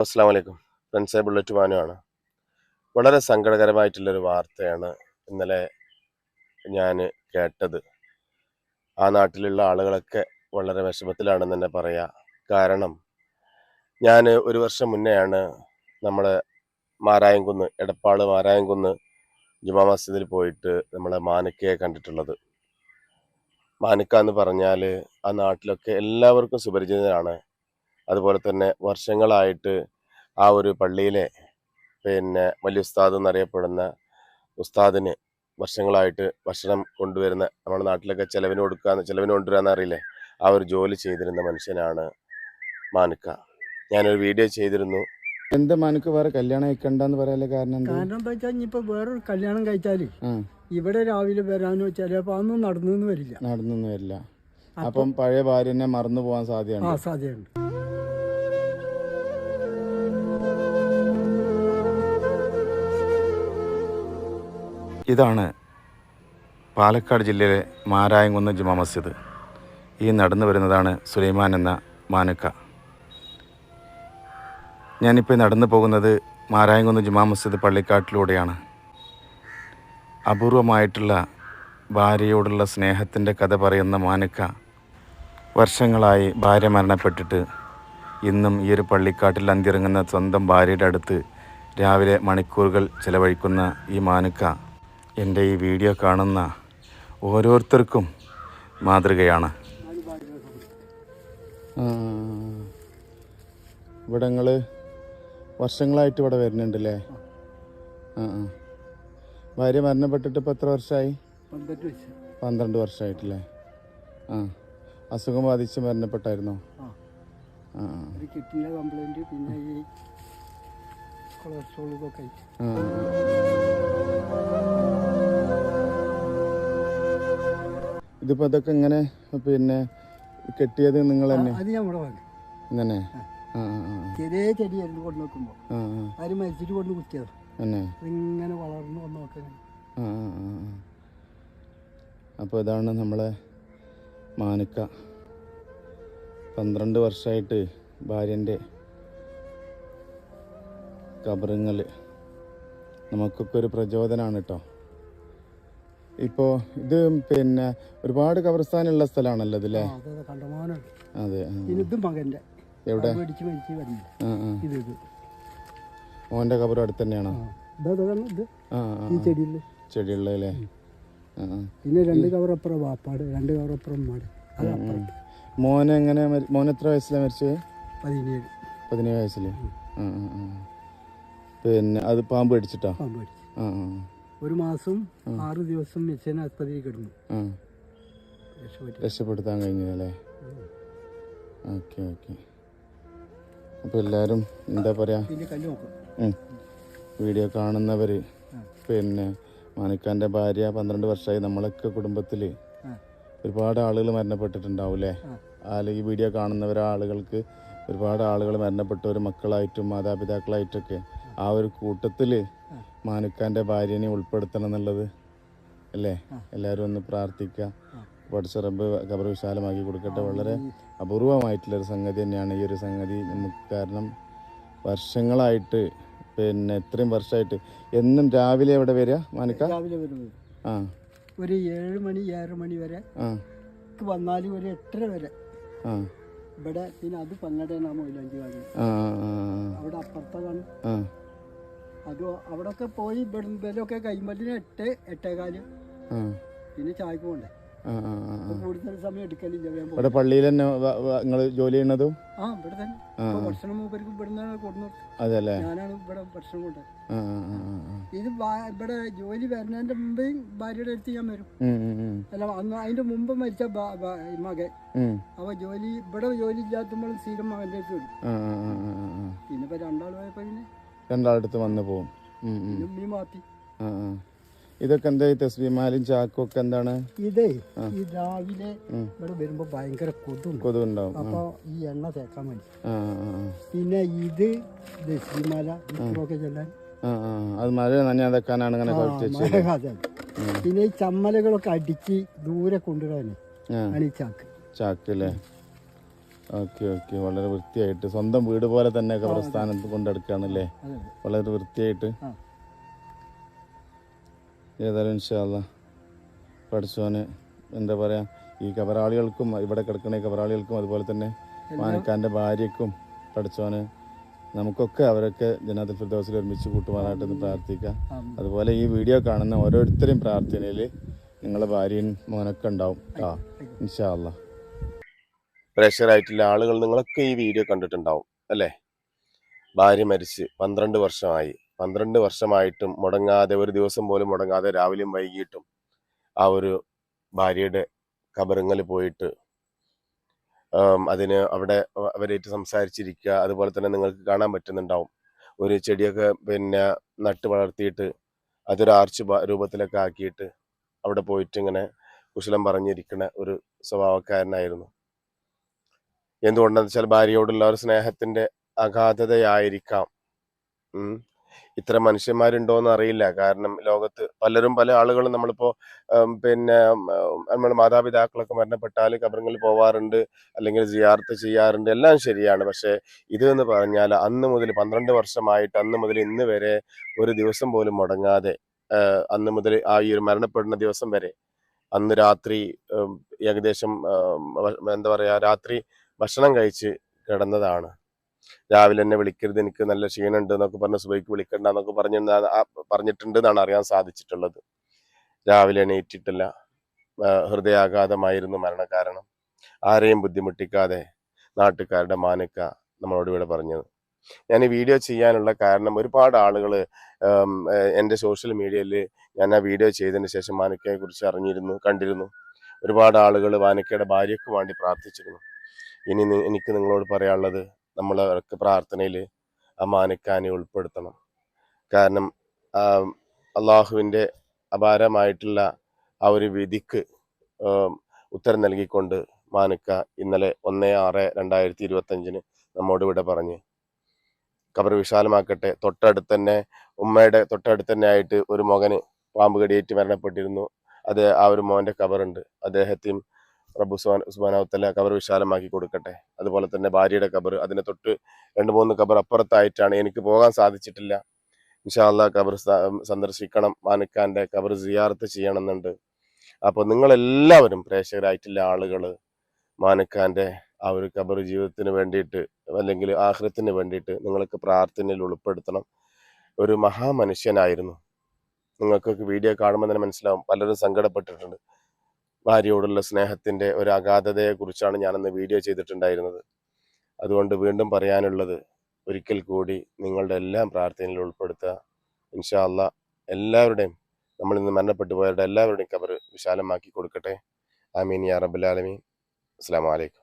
അസ്സലാമു അലൈക്കും. ഫ്രണ്ട്സേ, ബുള്ളറ്റ് മാനുവാണ്. വളരെ സങ്കടകരമായിട്ടുള്ളൊരു വാർത്തയാണ് ഇന്നലെ ഞാൻ കേട്ടത്. ആ നാട്ടിലുള്ള ആളുകളൊക്കെ വളരെ വിഷമത്തിലാണെന്ന് തന്നെ പറയാം. കാരണം ഞാൻ ഒരു വർഷം മുന്നെയാണ് നമ്മുടെ മാരായംകുന്ന്, എടപ്പാൾ മാരായംകുന്ന് ജുമാ മസ്ജിദിൽ പോയിട്ട് നമ്മളെ മാനക്കയെ കണ്ടിട്ടുള്ളത്. മാനക്ക എന്ന് പറഞ്ഞാൽ ആ നാട്ടിലൊക്കെ എല്ലാവർക്കും സുപരിചിതനാണ്. അതുപോലെ തന്നെ വർഷങ്ങളായിട്ട് ആ ഒരു പള്ളിയിലെ വലിയ ഉസ്താദ് എന്നറിയപ്പെടുന്ന ഉസ്താദിന് വർഷങ്ങളായിട്ട് ഭക്ഷണം കൊണ്ടുവരുന്ന, നമ്മുടെ നാട്ടിലൊക്കെ ചെലവിന് കൊണ്ടുവരാന്ന് അറിയില്ലേ, ആ ഒരു ജോലി ചെയ്തിരുന്ന മനുഷ്യനാണ് മാനുക്ക. ഞാനൊരു വീഡിയോ ചെയ്തിരുന്നു. എന്താ മാനുക്ക് വേറെ കല്യാണം കഴിക്കണ്ടെന്ന് പറയാല്ലേ? കാരണം എന്താ വെച്ചാൽ ഇനിയിപ്പോ വേറൊരു കല്യാണം കഴിച്ചാല് ഇവിടെ രാവിലെ വരാനോ ചിലപ്പോ അതൊന്നും നടന്നു വരില്ല. അപ്പം പഴയ ഭാര്യനെ മറന്നു പോകാൻ സാധ്യതയുണ്ട്. ഇതാണ് പാലക്കാട് ജില്ലയിലെ മാരായംകുന്ന് ജുമാ മസ്ജിദ്. ഈ നടന്നു വരുന്നതാണ് സുലൈമാൻ എന്ന മാനുക്ക. ഞാനിപ്പോൾ നടന്നു പോകുന്നത് മാരായംകുന്ന് ജുമാ മസ്ജിദ് പള്ളിക്കാട്ടിലൂടെയാണ്. അപൂർവമായിട്ടുള്ള ഭാര്യയോടുള്ള സ്നേഹത്തിൻ്റെ കഥ പറയുന്ന മാനുക്ക വർഷങ്ങളായി ഭാര്യ മരണപ്പെട്ടിട്ട് ഇന്നും ഈ ഒരു പള്ളിക്കാട്ടിൽ അന്തിറങ്ങുന്ന സ്വന്തം ഭാര്യയുടെ അടുത്ത് രാവിലെ മണിക്കൂറുകൾ ചിലവഴിക്കുന്ന ഈ മാനുക്ക എൻ്റെ ഈ വീഡിയോ കാണുന്ന ഓരോരുത്തർക്കും മാതൃകയാണ്. ഇവിടെ നിങ്ങൾ വർഷങ്ങളായിട്ട് ഇവിടെ വരുന്നുണ്ടല്ലേ? ഭാര്യ മരണപ്പെട്ടിട്ട് ഇപ്പോൾ എത്ര വർഷമായി? 12 വർഷമായിട്ടില്ലേ? അസുഖം ബാധിച്ച് മരണപ്പെട്ടായിരുന്നോ? കിഡ്നിയുടെ കംപ്ലൈന്റ്, പിന്നെ ഈ കൊളസ്ട്രോൾ ഇതൊക്കെ. ഇതിപ്പോൾ ഇതൊക്കെ ഇങ്ങനെ കെട്ടിയത് നിങ്ങൾ തന്നെ? അത് ഞാൻ ഇവിടെ വാങ്ങി ഇങ്ങനെ ചെറിയ ചെടിയായിരുന്നു കൊണ്ട് നോക്കുമ്പോൾ ആര് മരിച്ചിട്ട് കൊണ്ട് കുത്തിയത് ഇങ്ങനെ വളർന്നു വന്ന് നോക്കാൻ. അപ്പോൾ ഇതാണ് നമ്മളെ മാനുക്ക. 12 വർഷമായിട്ട് ഭാര്യൻ്റെ കബറിങ്ങൽ നമുക്കൊക്കെ ഒരു പ്രചോദനമാണ് കേട്ടോ. ഇപ്പോൾ ഇത് ഒരുപാട് കബർസ്ഥാനുള്ള സ്ഥലമാണല്ലോ ഇതില്ലേ? അതെ. ഇതും മകൻ്റെ എവിടെ? മോൻ്റെ കബറും അടുത്ത് തന്നെയാണോ? ചെടിയുള്ളതല്ലേ? പിന്നെ 2 കവറപ്പുറം വാപ്പാട്, 2 കവറപ്പുറം മാട്. മോൻ എത്ര വയസ്സിലാണ് മരിച്ചത്? 17 വയസ്സിൽ. അത് പാമ്പ് കടിച്ചിട്ടോ? പാമ്പ് കടിച്ചു. 1 മാസം 6 ദിവസം മെച്ചേനെ ആസ്പത്രിയിൽ കിടന്നു. രക്ഷപ്പെടുത്താൻ കഴിഞ്ഞല്ലേ? ഓക്കെ. അപ്പോൾ എല്ലാവരും എന്താ പറയുക, വീഡിയോ കാണുന്നവർ മാനുക്കാൻ്റെ ഭാര്യ 12 വർഷമായി. നമ്മളൊക്കെ കുടുംബത്തിൽ ഒരുപാട് ആളുകൾ മരണപ്പെട്ടിട്ടുണ്ടാവില്ലേ? ഈ വീഡിയോ ആളുകൾക്ക് ഒരുപാട് ആളുകൾ മരണപ്പെട്ടവർ മക്കളായിട്ടും മാതാപിതാക്കളായിട്ടൊക്കെ. ആ ഒരു കൂട്ടത്തിൽ മാനുക്കാൻ്റെ ഭാര്യനെ ഉൾപ്പെടുത്തണം എന്നുള്ളത് അല്ലേ? എല്ലാവരും ഒന്ന് പ്രാർത്ഥിക്കുക. പഠിച്ച റബ്ബ് ഖബർ വിശാലമാക്കി കൊടുക്കട്ടെ. വളരെ അപൂർവമായിട്ടുള്ളൊരു സംഗതി തന്നെയാണ് ഈ ഒരു സംഗതി നമുക്ക്. കാരണം വർഷങ്ങളായിട്ട് ഇത്രയും വർഷമായിട്ട് എന്നും രാവിലെ എവിടെ വരിക മാനുക്ക? രാവിലെ വരുന്നത് ഒരു 7 മണി 6 മണി വരെ വന്നാൽ ഒരു 8:30 വരെ ഇവിടെ. പിന്നെ അത് പങ്ങടേനാ മൊയിലാഞ്ചി കാണും. അവിടെ അപ്പുറത്താണ് അത്. അവിടെ ഒക്കെ പോയി ഇവിടെയൊക്കെ കഴിയുമ്പോഴത്തേന് 8-8:15. പിന്നെ ചായക്ക് പോണ്ടേ? കൂടുതൽ സമയം എടുക്കലില്ല. ഇവിടെ പള്ളിയിൽ തന്നെ നിങ്ങൾ ജോലി ചെയ്യുന്നതും? ഇവിടെ തന്നെ ഭക്ഷണം മൂപ്പർക്ക് ഇവിടെ കൊടുന്നു. അതല്ലേ? ഞാനാണ് ഇവിടെ ഭക്ഷണം കൊണ്ടത്. ഇത് ഇവിടെ ജോലി വരുന്നതിന്റെ മുമ്പേ ഭാര്യയുടെ അടുത്ത് ഞാൻ വരും. അല്ല, അന്ന് അതിന്റെ മുമ്പ് മരിച്ച മകൻ. അപ്പൊ ഇവിടെ ജോലി ഇല്ലാത്തുമ്പോഴും സ്ഥിരം മകന്റെ അടുത്ത് വരും. പിന്നെ ഇപ്പൊ 2 ആൾ പോയപ്പോ പിന്നെ 2 ആളടുത്ത് വന്ന് പോകും. മീൻ മാറ്റി. ഇതൊക്കെ എന്താ? ഈ തസ്ബീമാലും ചാക്കും ഒക്കെ എന്താണ്? ഇതേ ഈ രാവിലെ ഇവിടെ വരുമ്പോ ഭയങ്കര കൊതുണ്ടാവും. അപ്പൊ ഈ എണ്ണ തേക്കാൻ വേണ്ടി. പിന്നെ ഇത് തസ്ബീമാല ഒക്കെ ചെല്ലാൻ. അത് മഴ നനയാതെക്കാനാണ് ഇങ്ങനെ പിന്നെ ഈ ചമ്മലകളൊക്കെ അടിച്ച് ദൂരെ കൊണ്ടുവരാൻ ആണ് ഈ ചാക്ക്. ചാക്കല്ലേ? ഓക്കെ ഓക്കെ, വളരെ വൃത്തിയായിട്ട് സ്വന്തം വീട് പോലെ തന്നെ ഖബർസ്ഥാനത്ത് കൊണ്ടെടുക്കുകയാണല്ലേ, അതെ വളരെ വൃത്തിയായിട്ട്. ആ. ഏതായാലും ഇൻഷാ അല്ലാ പഠിച്ചോന് എന്താ പറയുക, ഈ കബറാളികൾക്കും ഇവിടെ കിടക്കുന്ന ഈ കബറാളികൾക്കും അതുപോലെ തന്നെ മാനിക്കാൻ്റെ ഭാര്യയ്ക്കും പഠിച്ചോന് നമുക്കൊക്കെ അവരൊക്കെ ജന്നാത്തുൽ ഫിർദൗസിൽ ഒരുമിച്ച് കൂട്ടുമാറായിട്ടെന്ന് പ്രാർത്ഥിക്കാം. അതുപോലെ ഈ വീഡിയോ കാണുന്ന ഓരോരുത്തരെയും പ്രാർത്ഥനയിൽ നിങ്ങളുടെ ഭാര്യയും മോനൊക്കെ ഉണ്ടാവും. ഇൻഷാ അല്ലാ. പ്രേക്ഷകരായിട്ടുള്ള ആളുകൾ നിങ്ങളൊക്കെ ഈ വീഡിയോ കണ്ടിട്ടുണ്ടാവും അല്ലേ? ഭാര്യ മരിച്ച് 12 വർഷമായി. 12 വർഷമായിട്ടും മുടങ്ങാതെ, ഒരു ദിവസം പോലും മുടങ്ങാതെ രാവിലെയും വൈകിട്ടും ആ ഒരു ഭാര്യയുടെ ഖബറിങ്ങൽ പോയിട്ട് അതിന് അവിടെ അവരായിട്ട് സംസാരിച്ചിരിക്കുക. അതുപോലെ തന്നെ നിങ്ങൾക്ക് കാണാൻ പറ്റുന്നുണ്ടാവും, ഒരു ചെടിയൊക്കെ പിന്നെ നട്ട് വളർത്തിയിട്ട് അതൊരു ആർച്ച് രൂപത്തിലൊക്കെ ആക്കിയിട്ട് അവിടെ പോയിട്ട് ഇങ്ങനെ കുശലം പറഞ്ഞിരിക്കുന്ന ഒരു സ്വഭാവക്കാരനായിരുന്നു. എന്തുകൊണ്ടെന്ന് വെച്ചാൽ ഭാര്യയോടുള്ള ഒരു സ്നേഹത്തിന്റെ അഗാധതയായിരിക്കാം. ഇത്ര മനുഷ്യന്മാരുണ്ടോയെന്ന് അറിയില്ല. കാരണം ലോകത്ത് പലരും, പല ആളുകളും നമ്മളിപ്പോ പിന്നെ നമ്മുടെ മാതാപിതാക്കളൊക്കെ മരണപ്പെട്ടാൽ ഖബറിങ്ങളിൽ പോവാറുണ്ട്, അല്ലെങ്കിൽ സിയാറത്ത് ചെയ്യാറുണ്ട്, എല്ലാം ശരിയാണ്. പക്ഷെ ഇത് എന്ന് പറഞ്ഞാൽ അന്ന് മുതൽ 12 വർഷമായിട്ട് അന്ന് മുതൽ ഇന്ന് വരെ ഒരു ദിവസം പോലും മുടങ്ങാതെ, അന്ന് മുതൽ ആ ഈ ഒരു മരണപ്പെടുന്ന ദിവസം വരെ അന്ന് രാത്രി ഏകദേശം എന്താ പറയാ, രാത്രി ഭക്ഷണം കഴിച്ച് കിടന്നതാണ്. രാവിലെ എന്നെ വിളിക്കരുത്, എനിക്ക് നല്ല ക്ഷീണമുണ്ട് എന്നൊക്കെ പറഞ്ഞ് സുബൈക്ക് വിളിക്കണ്ട എന്നൊക്കെ പറഞ്ഞിട്ടുണ്ട് എന്നാണ് അറിയാൻ സാധിച്ചിട്ടുള്ളത്. രാവിലെ എണീറ്റിട്ടില്ല. ഹൃദയാഘാതമായിരുന്നു മരണകാരണം. ആരെയും ബുദ്ധിമുട്ടിക്കാതെ നാട്ടുകാരുടെ മാനിക്ക നമ്മളോട് ഇവിടെ പറഞ്ഞത്. ഞാൻ ഈ വീഡിയോ ചെയ്യാനുള്ള കാരണം, ഒരുപാട് ആളുകൾ എൻ്റെ സോഷ്യൽ മീഡിയയിൽ ഞാൻ ആ വീഡിയോ ചെയ്തതിന് ശേഷം മാനിക്കയെ കുറിച്ച് കണ്ടിരുന്നു. ഒരുപാട് ആളുകൾ മാനിക്കയുടെ ഭാര്യയ്ക്ക് വേണ്ടി പ്രാർത്ഥിച്ചിരുന്നു. ഇനി എനിക്ക് നിങ്ങളോട് പറയാനുള്ളത്, നമ്മളവർക്ക് പ്രാർത്ഥനയിൽ ആ മാനിക്കാനെ ഉൾപ്പെടുത്തണം. കാരണം അള്ളാഹുവിൻ്റെ അപാരമായിട്ടുള്ള ആ ഒരു വിധിക്ക് ഉത്തരം നൽകിക്കൊണ്ട് മാനിക്ക ഇന്നലെ 1/6/2025 നമ്മോട് ഇവിടെ പറഞ്ഞ് ഖബർ വിശാലമാക്കട്ടെ. തൊട്ടടുത്ത് തന്നെ, ഉമ്മയുടെ തൊട്ടടുത്ത് തന്നെ ആയിട്ട് ഒരു മകന് പാമ്പ് കടിയേറ്റ് മരണപ്പെട്ടിരുന്നു. അത് ആ ഒരു മോൻ്റെ ഖബറുണ്ട്. അദ്ദേഹത്തെയും റബ്ബ് സുബ്ഹാനഹു വ തആല ഖബർ വിശാലമാക്കി കൊടുക്കട്ടെ. അതുപോലെ തന്നെ ഭാര്യയുടെ ഖബർ, അതിന് തൊട്ട് 2-3 ഖബർ അപ്പുറത്തായിട്ടാണ്. എനിക്ക് പോകാൻ സാധിച്ചിട്ടില്ല. ഇൻഷാ അല്ലാഹ് ഖബർ സന്ദർശിക്കണം, മാനിക്കാൻ്റെ ഖബർ സിയാറത്ത് ചെയ്യണമെന്നുണ്ട്. അപ്പോൾ നിങ്ങളെല്ലാവരും പ്രേക്ഷകരായിട്ടുള്ള ആളുകൾ മാനിക്കാൻ്റെ ആ ഒരു ഖബർ ജീവിതത്തിന് വേണ്ടിയിട്ട്, അല്ലെങ്കിൽ ആഖിറത്തിന് വേണ്ടിയിട്ട് നിങ്ങൾക്ക് പ്രാർത്ഥനയിൽ ഉൾപ്പെടുത്തണം. ഒരു മഹാമനുഷ്യനായിരുന്നു. നിങ്ങൾക്കൊക്കെ വീഡിയോ കാണുമ്പോൾ തന്നെ മനസ്സിലാവും, പലരും സങ്കടപ്പെട്ടിട്ടുണ്ട്. ഭാര്യയോടുള്ള സ്നേഹത്തിൻ്റെ ഒരു അഗാധതയെക്കുറിച്ചാണ് ഞാനന്ന് വീഡിയോ ചെയ്തിട്ടുണ്ടായിരുന്നത്. അതുകൊണ്ട് വീണ്ടും പറയാനുള്ളത്, ഒരിക്കൽ കൂടി നിങ്ങളുടെ എല്ലാം പ്രാർത്ഥനയിൽ ഉൾപ്പെടുത്തുക. ഇൻഷാ അല്ലാഹ് എല്ലാവരുടെയും, നമ്മളിന്ന് മരണപ്പെട്ടു പോയവരുടെ എല്ലാവരുടെയും ഖബർ വിശാലമാക്കി കൊടുക്കട്ടെ. ആമീൻ യാ റബ്ബൽ ആലമീൻ. അസ്സലാമു അലൈക്കും.